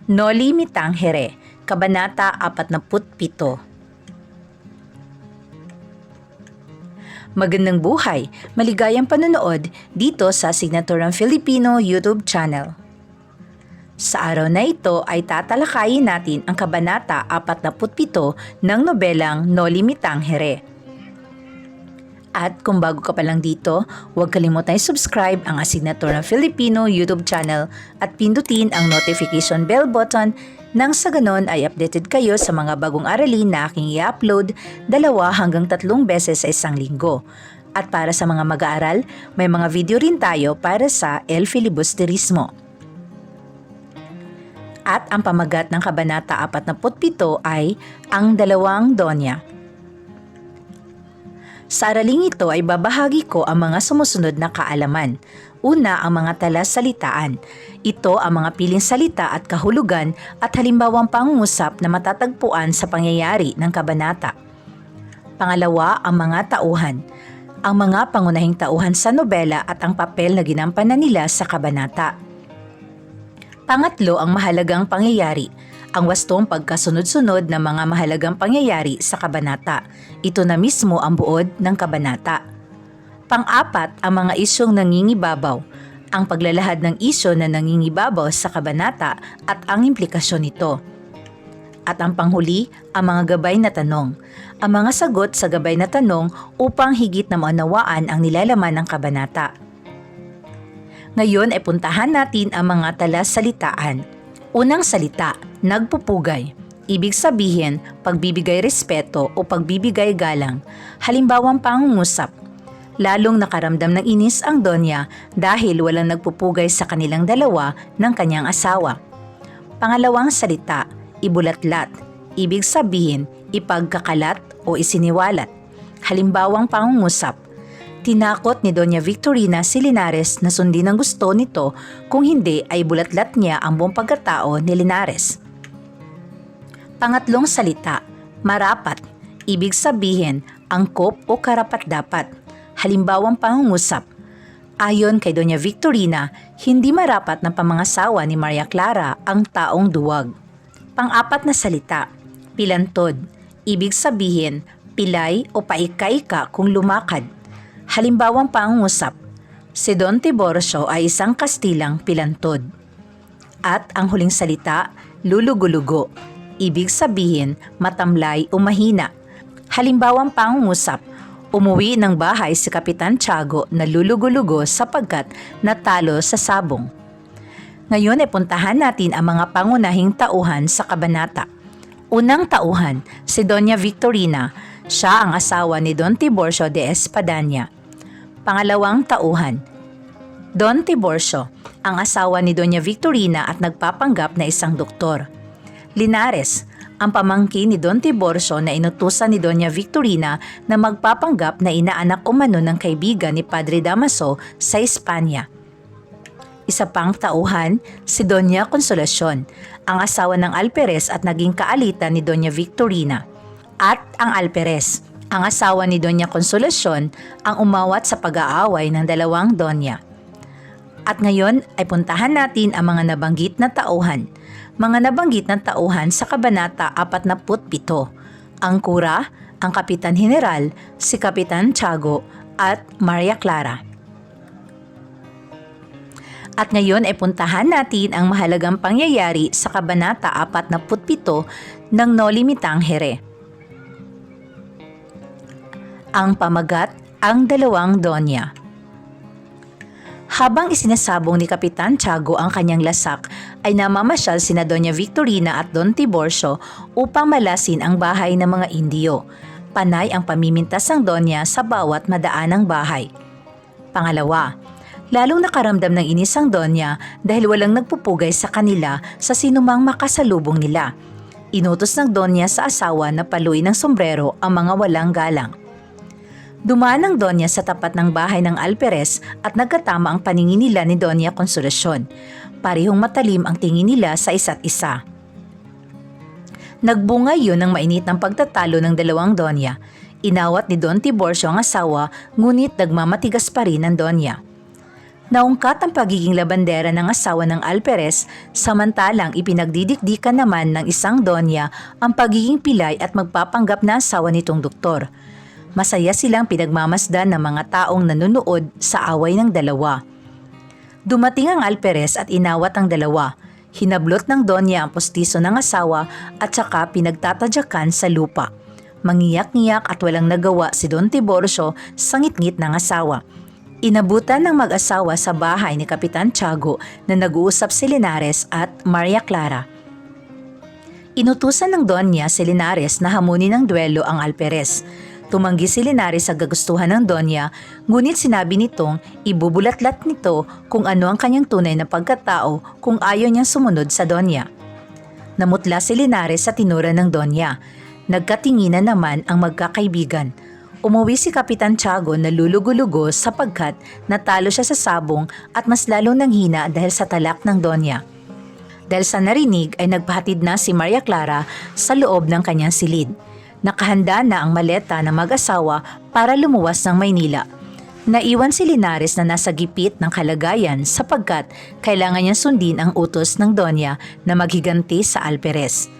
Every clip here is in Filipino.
Noli Me Tangere, Kabanata 47. Magandang buhay, maligayang panonood dito sa Signaturang Filipino YouTube channel. Sa araw na ito ay tatalakayin natin ang Kabanata 47 ng nobelang Noli Me Tangere. At kung bago ka pa lang dito, huwag kalimutan i-subscribe ang Asignaturang Filipino YouTube channel at pindutin ang notification bell button nang sa ganon ay updated kayo sa mga bagong aralin na aking i-upload 2 hanggang 3 beses sa isang linggo. At para sa mga mag-aaral, may mga video rin tayo para sa El Filibusterismo. At ang pamagat ng Kabanata 47 ay ang Dalawang Donya. Sa araling ito ay babahagi ko ang mga sumusunod na kaalaman. Una, ang mga talasalitaan. Ito ang mga piling salita at kahulugan at halimbawang pangungusap na matatagpuan sa pangyayari ng kabanata. Pangalawa, ang mga tauhan. Ang mga pangunahing tauhan sa nobela at ang papel na ginampanan nila sa kabanata. Pangatlo, ang mahalagang pangyayari. Ang wastong pagkasunod-sunod ng mga mahalagang pangyayari sa kabanata. Ito na mismo ang buod ng kabanata. Pang-apat, ang mga isyong nangingibabaw. Ang paglalahad ng isyo na nangingibabaw sa kabanata at ang implikasyon nito. At ang panghuli, ang mga gabay na tanong. Ang mga sagot sa gabay na tanong upang higit na maunawaan ang nilalaman ng kabanata. Ngayon ay puntahan natin ang mga talasalitaan. Unang salita, nagpupugay. Ibig sabihin, pagbibigay respeto o pagbibigay galang. Halimbawang pangungusap. Lalong nakaramdam ng inis ang Donya dahil walang nagpupugay sa kanilang dalawa ng kanyang asawa. Pangalawang salita, ibulatlat. Ibig sabihin, ipagkakalat o isiniwalat. Halimbawang pangungusap. Tinakot ni Doña Victorina si Linares na sundin ang gusto nito, kung hindi ay bulatlat niya ang buong pagkatao ni Linares. Pangatlong salita, marapat. Ibig sabihin, angkop o karapat-dapat. Halimbawang pangungusap. Ayon kay Doña Victorina, hindi marapat na pamangasawa ni Maria Clara ang taong duwag. Pang-apat na salita, pilantod. Ibig sabihin, pilay o paika-ika kung lumakad. Halimbawang pangungusap, si Don Tiburcio ay isang Kastilang pilantod. At ang huling salita, lulugulugo. Ibig sabihin, matamlay o mahina. Halimbawang pangungusap, umuwi ng bahay si Kapitan Tiago na lulugulugo sapagkat natalo sa sabong. Ngayon ay puntahan natin ang mga pangunahing tauhan sa kabanata. Unang tauhan, si Doña Victorina. Siya ang asawa ni Don Tiburcio de Espadaña. Pangalawang tauhan, Don Tiburcio, ang asawa ni Doña Victorina at nagpapanggap na isang doktor. Linares, ang pamangkin ni Don Tiburcio na inutusan ni Doña Victorina na magpapanggap na inaanak umano ng kaibigan ni Padre Damaso sa Espanya. Isa pang tauhan, si Doña Consolacion, ang asawa ng Alperes at naging kaalitan ni Doña Victorina. At ang Alperes, ang asawa ni Doña Consolacion, ang umawat sa pag-aaway ng dalawang Donya. At ngayon ay puntahan natin ang mga nabanggit na tauhan. Mga nabanggit na tauhan sa Kabanata 47. Ang kura, ang Kapitan General, si Kapitan Tiago at Maria Clara. At ngayon ay puntahan natin ang mahalagang pangyayari sa Kabanata 47 ng Noli Me Tangere. Ang pamagat, ang Dalawang Donya. Habang isinasabong ni Kapitan Tiago ang kanyang lasak, ay namamasyal sina Doña Victorina at Don Tiburcio upang malasin ang bahay ng mga Indio. Panay ang pamimintas ng Donya sa bawat madaanang bahay. Pangalawa, lalong nakaramdam ng inis ang Donya dahil walang nagpupugay sa kanila sa sinumang makasalubong nila. Inutos ng Donya sa asawa na paluin ng sombrero ang mga walang galang. Dumaan ang Donya sa tapat ng bahay ng Alperes at nagkatama ang paningin nila ni Doña Consolacion. Parehong matalim ang tingin nila sa isa't isa. Nagbunga yun ng mainit ng pagtatalo ng dalawang Donya. Inawat ni Don Tiburcio ang asawa, ngunit nagmamatigas pa rin ang Donya. Naungkat ang pagiging labandera ng asawa ng Alperes, samantalang ipinagdidikdikan naman ng isang donya ang pagiging pilay at magpapanggap na asawa nitong doktor. Masaya silang pinagmamasdan ng mga taong nanunood sa away ng dalawa. Dumating ang Alperes at inawat ang dalawa. Hinablot ng donya ang postiso ng asawa at saka pinagtatadyakan sa lupa. Mangiyak-ngiyak at walang nagawa si Don Tiburcio sa ngitngit ng asawa. Inabutan ng mag-asawa sa bahay ni Kapitan Tiago na nag-uusap si Linares at Maria Clara. Inutusan ng Donya si Linares na hamunin ng duelo ang Alperes. Tumanggi si Linares sa kagustuhan ng Donya, ngunit sinabi nitong ibubulatlat nito kung ano ang kanyang tunay na pagkatao kung ayaw niyang sumunod sa Donya. Namutla si Linares sa tinura ng Donya. Nagkatinginan naman ang magkakaibigan. Umuwi si Kapitan Tiago na lulugo-lugo sapagkat natalo siya sa sabong at mas lalong nanghina dahil sa talak ng Donya. Dahil sa narinig ay nagpahatid na si Maria Clara sa loob ng kanyang silid. Nakahanda na ang maleta ng mag-asawa para lumuwas ng Maynila. Naiwan si Linares na nasa gipit ng kalagayan sapagkat kailangan niyang sundin ang utos ng Donya na maghiganti sa Alperes.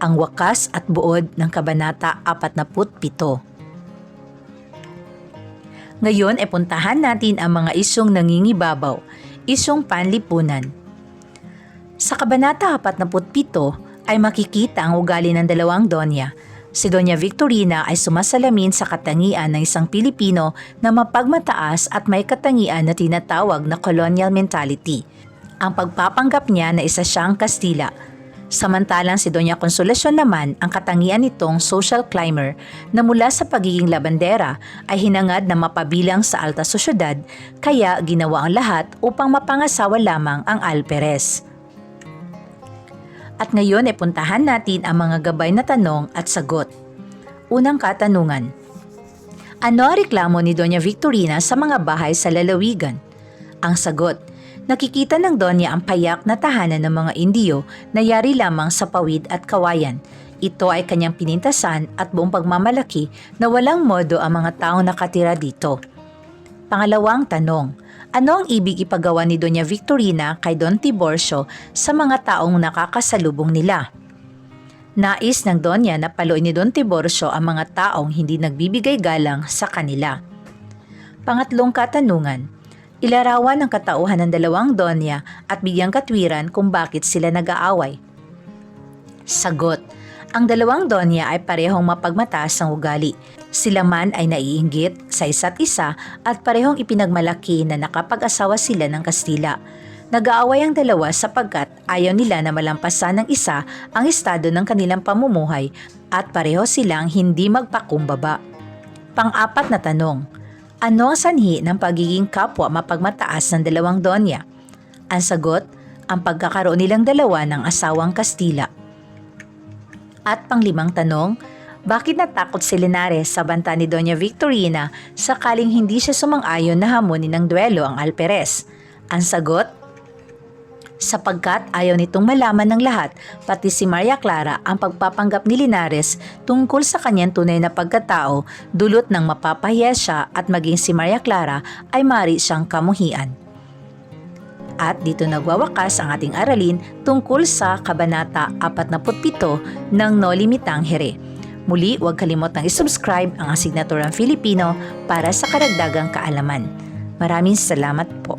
Ang wakas at buod ng Kabanata 47. Ngayon ay puntahan natin ang mga isyong nangingibabaw, isyong panlipunan. Sa Kabanata 47 ay makikita ang ugali ng dalawang Donya. Si Doña Victorina ay sumasalamin sa katangian ng isang Pilipino na mapagmataas at may katangian na tinatawag na colonial mentality. Ang pagpapanggap niya na isa siyang Kastila. Samantalang si Doña Consolacion naman ang katangian nitong social climber na mula sa pagiging labandera ay hinangad na mapabilang sa alta sosyedad kaya ginawa ang lahat upang mapangasawa lamang ang Alperes. At ngayon ay puntahan natin ang mga gabay na tanong at sagot. Unang katanungan. Ano ang reklamo ni Doña Victorina sa mga bahay sa lalawigan? Ang sagot. Nakikita ng Donya ang payak na tahanan ng mga Indiyo na yari lamang sa pawid at kawayan. Ito ay kanyang pinintasan at buong pagmamalaki na walang modo ang mga taong nakatira dito. Pangalawang tanong, ano ang ibig ipagawa ni Doña Victorina kay Don Tiburcio sa mga taong nakakasalubong nila? Nais ng Donya na paluin ni Don Tiburcio ang mga taong hindi nagbibigay galang sa kanila. Pangatlong katanungan, ilarawan ang katauhan ng dalawang Donya at bigyang katwiran kung bakit sila nag-aaway. Sagot. Ang dalawang Donya ay parehong mapagmataas ang ugali. Sila man ay naiinggit sa isa't isa at parehong ipinagmalaki na nakapag-asawa sila ng Kastila. Nag-aaway ang dalawa sapagkat ayaw nila na malampasan ng isa ang estado ng kanilang pamumuhay at pareho silang hindi magpakumbaba. Pang-apat na tanong. Ano ang sanhi ng pagiging kapwa mapagmataas ng dalawang Donya? Ang sagot, ang pagkakaroon nilang dalawa ng asawang Kastila. At panglimang tanong, bakit natakot si Linares sa banta ni Doña Victorina sakaling hindi siya sumang-ayon na hamunin ng duelo ang Alperes? Ang sagot, sapagkat ayaw nitong malaman ng lahat, pati si Maria Clara, ang pagpapanggap ni Linares tungkol sa kanyang tunay na pagkatao, dulot ng mapapahiya siya at maging si Maria Clara ay maaari siyang kamuhian. At dito nagwawakas ang ating aralin tungkol sa Kabanata 47 ng No Limitang Here. Muli, huwag kalimutang isubscribe ang Asignaturang Filipino para sa karagdagang kaalaman. Maraming salamat po.